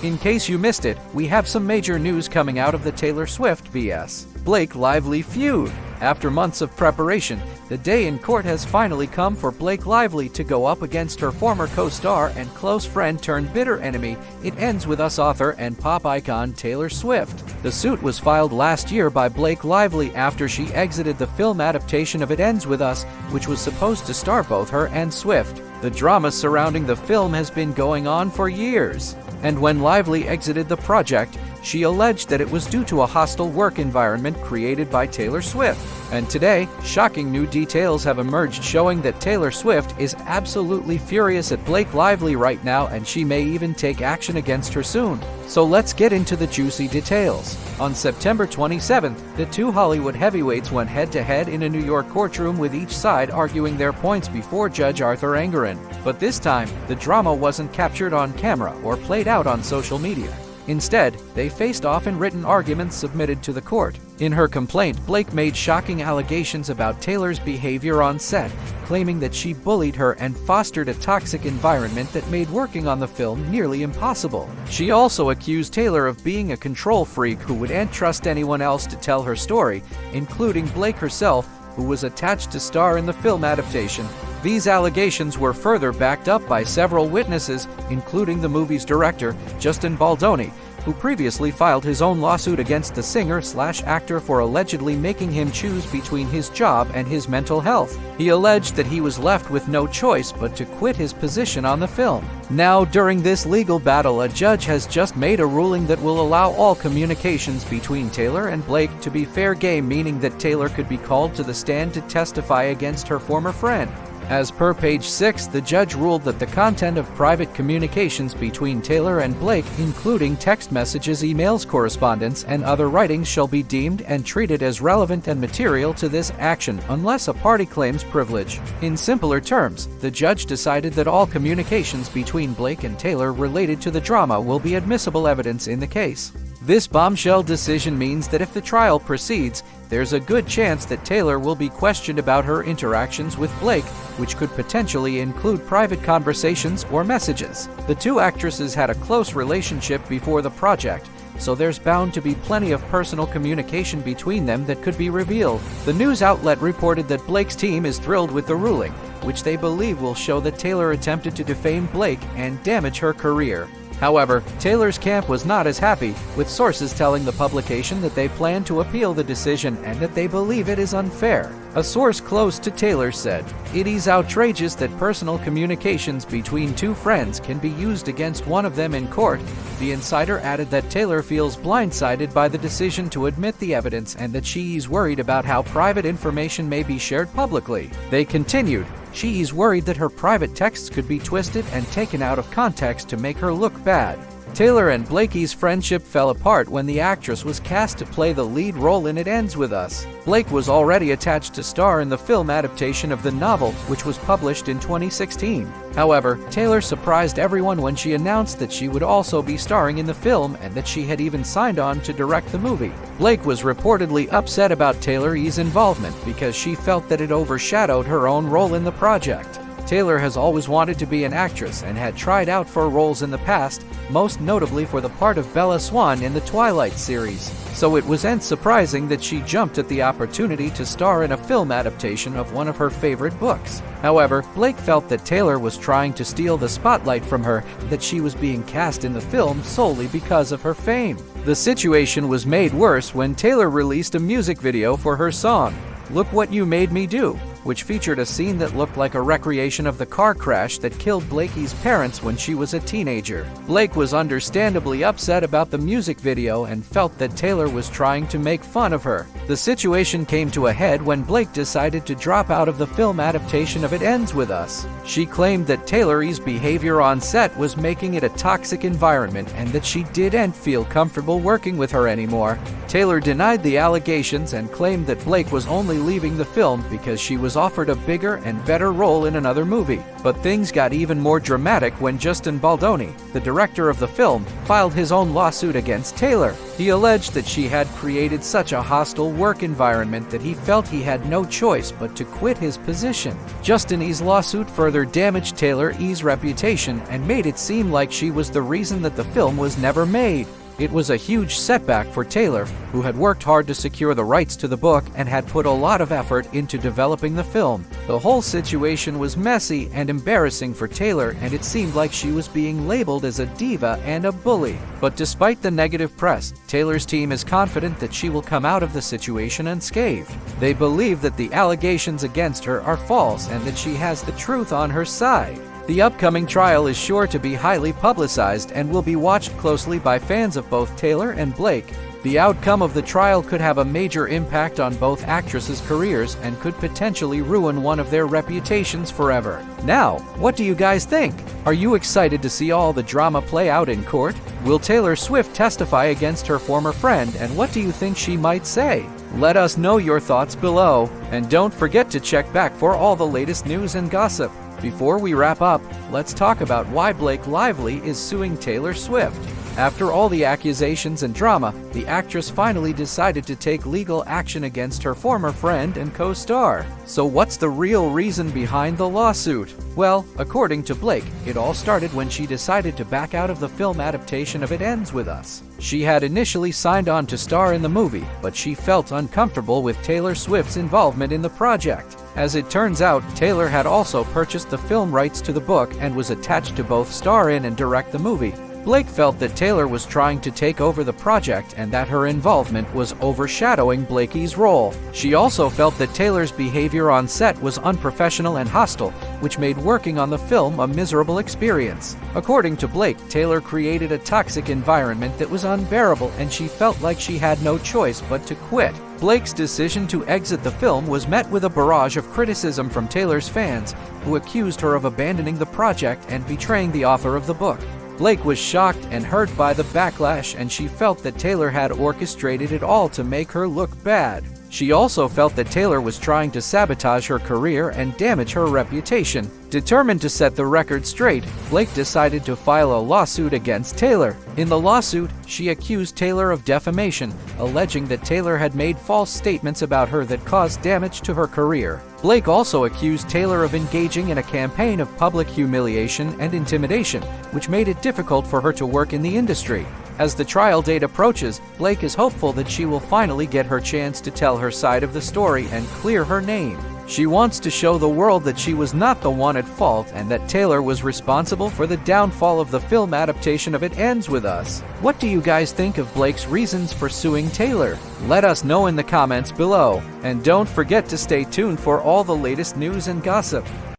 In case you missed it, we have some major news coming out of the Taylor Swift vs. Blake Lively feud. After months of preparation, the day in court has finally come for Blake Lively to go up against her former co-star and close friend turned bitter enemy, It Ends With Us author and pop icon Taylor Swift. The suit was filed last year by Blake Lively after she exited the film adaptation of It Ends With Us, which was supposed to star both her and Swift. The drama surrounding the film has been going on for years, and when Lively exited the project, she alleged that it was due to a hostile work environment created by Taylor Swift. And today, shocking new details have emerged showing that Taylor Swift is absolutely furious at Blake Lively right now, and she may even take action against her soon. So let's get into the juicy details. On September 27th, the two Hollywood heavyweights went head-to-head in a New York courtroom, with each side arguing their points before Judge Arthur Engoron. But this time, the drama wasn't captured on camera or played out on social media. Instead, they faced off in written arguments submitted to the court. In her complaint, Blake made shocking allegations about Taylor's behavior on set, claiming that she bullied her and fostered a toxic environment that made working on the film nearly impossible. She also accused Taylor of being a control freak who wouldn't trust anyone else to tell her story, including Blake herself, who was attached to star in the film adaptation. These allegations were further backed up by several witnesses, including the movie's director, Justin Baldoni, who previously filed his own lawsuit against the singer-slash-actor for allegedly making him choose between his job and his mental health. He alleged that he was left with no choice but to quit his position on the film. Now, during this legal battle, a judge has just made a ruling that will allow all communications between Taylor and Blake to be fair game, meaning that Taylor could be called to the stand to testify against her former friend. As per page 6, the judge ruled that the content of private communications between Taylor and Blake, including text messages, emails, correspondence, and other writings, shall be deemed and treated as relevant and material to this action unless a party claims privilege. In simpler terms, the judge decided that all communications between Blake and Taylor related to the drama will be admissible evidence in the case. This bombshell decision means that if the trial proceeds, there's a good chance that Taylor will be questioned about her interactions with Blake, which could potentially include private conversations or messages. The two actresses had a close relationship before the project, so there's bound to be plenty of personal communication between them that could be revealed. The news outlet reported that Blake's team is thrilled with the ruling, which they believe will show that Taylor attempted to defame Blake and damage her career. However, Taylor's camp was not as happy, with sources telling the publication that they plan to appeal the decision and that they believe it is unfair. A source close to Taylor said, "It is outrageous that personal communications between two friends can be used against one of them in court." The insider added that Taylor feels blindsided by the decision to admit the evidence and that she is worried about how private information may be shared publicly. They continued, "She is worried that her private texts could be twisted and taken out of context to make her look bad." Taylor and Blakey's friendship fell apart when the actress was cast to play the lead role in It Ends With Us. Blake was already attached to star in the film adaptation of the novel, which was published in 2016. However, Taylor surprised everyone when she announced that she would also be starring in the film and that she had even signed on to direct the movie. Blake was reportedly upset about Taylor's involvement because she felt that it overshadowed her own role in the project. Taylor has always wanted to be an actress and had tried out for roles in the past, most notably for the part of Bella Swan in the Twilight series. So it wasn't surprising that she jumped at the opportunity to star in a film adaptation of one of her favorite books. However, Blake felt that Taylor was trying to steal the spotlight from her, that she was being cast in the film solely because of her fame. The situation was made worse when Taylor released a music video for her song, "Look What You Made Me Do," which featured a scene that looked like a recreation of the car crash that killed Blakey's parents when she was a teenager. Blake was understandably upset about the music video and felt that Taylor was trying to make fun of her. The situation came to a head when Blake decided to drop out of the film adaptation of It Ends With Us. She claimed that Taylor's behavior on set was making it a toxic environment and that she didn't feel comfortable working with her anymore. Taylor denied the allegations and claimed that Blake was only leaving the film because she was offered a bigger and better role in another movie. But things got even more dramatic when Justin Baldoni, the director of the film, filed his own lawsuit against Taylor. He alleged that she had created such a hostile work environment that he felt he had no choice but to quit his position. Justin E's lawsuit further damaged Taylor E's reputation and made it seem like she was the reason that the film was never made. It was a huge setback for Taylor, who had worked hard to secure the rights to the book and had put a lot of effort into developing the film. The whole situation was messy and embarrassing for Taylor, and it seemed like she was being labeled as a diva and a bully. But despite the negative press, Taylor's team is confident that she will come out of the situation unscathed. They believe that the allegations against her are false and that she has the truth on her side. The upcoming trial is sure to be highly publicized and will be watched closely by fans of both Taylor and Blake. The outcome of the trial could have a major impact on both actresses' careers and could potentially ruin one of their reputations forever. Now, what do you guys think? Are you excited to see all the drama play out in court? Will Taylor Swift testify against her former friend, and what do you think she might say? Let us know your thoughts below, and don't forget to check back for all the latest news and gossip. Before we wrap up, let's talk about why Blake Lively is suing Taylor Swift. After all the accusations and drama, the actress finally decided to take legal action against her former friend and co-star. So what's the real reason behind the lawsuit? Well, according to Blake, it all started when she decided to back out of the film adaptation of It Ends With Us. She had initially signed on to star in the movie, but she felt uncomfortable with Taylor Swift's involvement in the project. As it turns out, Taylor had also purchased the film rights to the book and was attached to both star in and direct the movie. Blake felt that Taylor was trying to take over the project and that her involvement was overshadowing Blakey's role. She also felt that Taylor's behavior on set was unprofessional and hostile, which made working on the film a miserable experience. According to Blake, Taylor created a toxic environment that was unbearable, and she felt like she had no choice but to quit. Blake's decision to exit the film was met with a barrage of criticism from Taylor's fans, who accused her of abandoning the project and betraying the author of the book. Blake was shocked and hurt by the backlash, and she felt that Taylor had orchestrated it all to make her look bad. She also felt that Taylor was trying to sabotage her career and damage her reputation. Determined to set the record straight, Blake decided to file a lawsuit against Taylor. In the lawsuit, she accused Taylor of defamation, alleging that Taylor had made false statements about her that caused damage to her career. Blake also accused Taylor of engaging in a campaign of public humiliation and intimidation, which made it difficult for her to work in the industry. As the trial date approaches, Blake is hopeful that she will finally get her chance to tell her side of the story and clear her name. She wants to show the world that she was not the one at fault and that Taylor was responsible for the downfall of the film adaptation of It Ends With Us. What do you guys think of Blake's reasons for suing Taylor? Let us know in the comments below. And don't forget to stay tuned for all the latest news and gossip.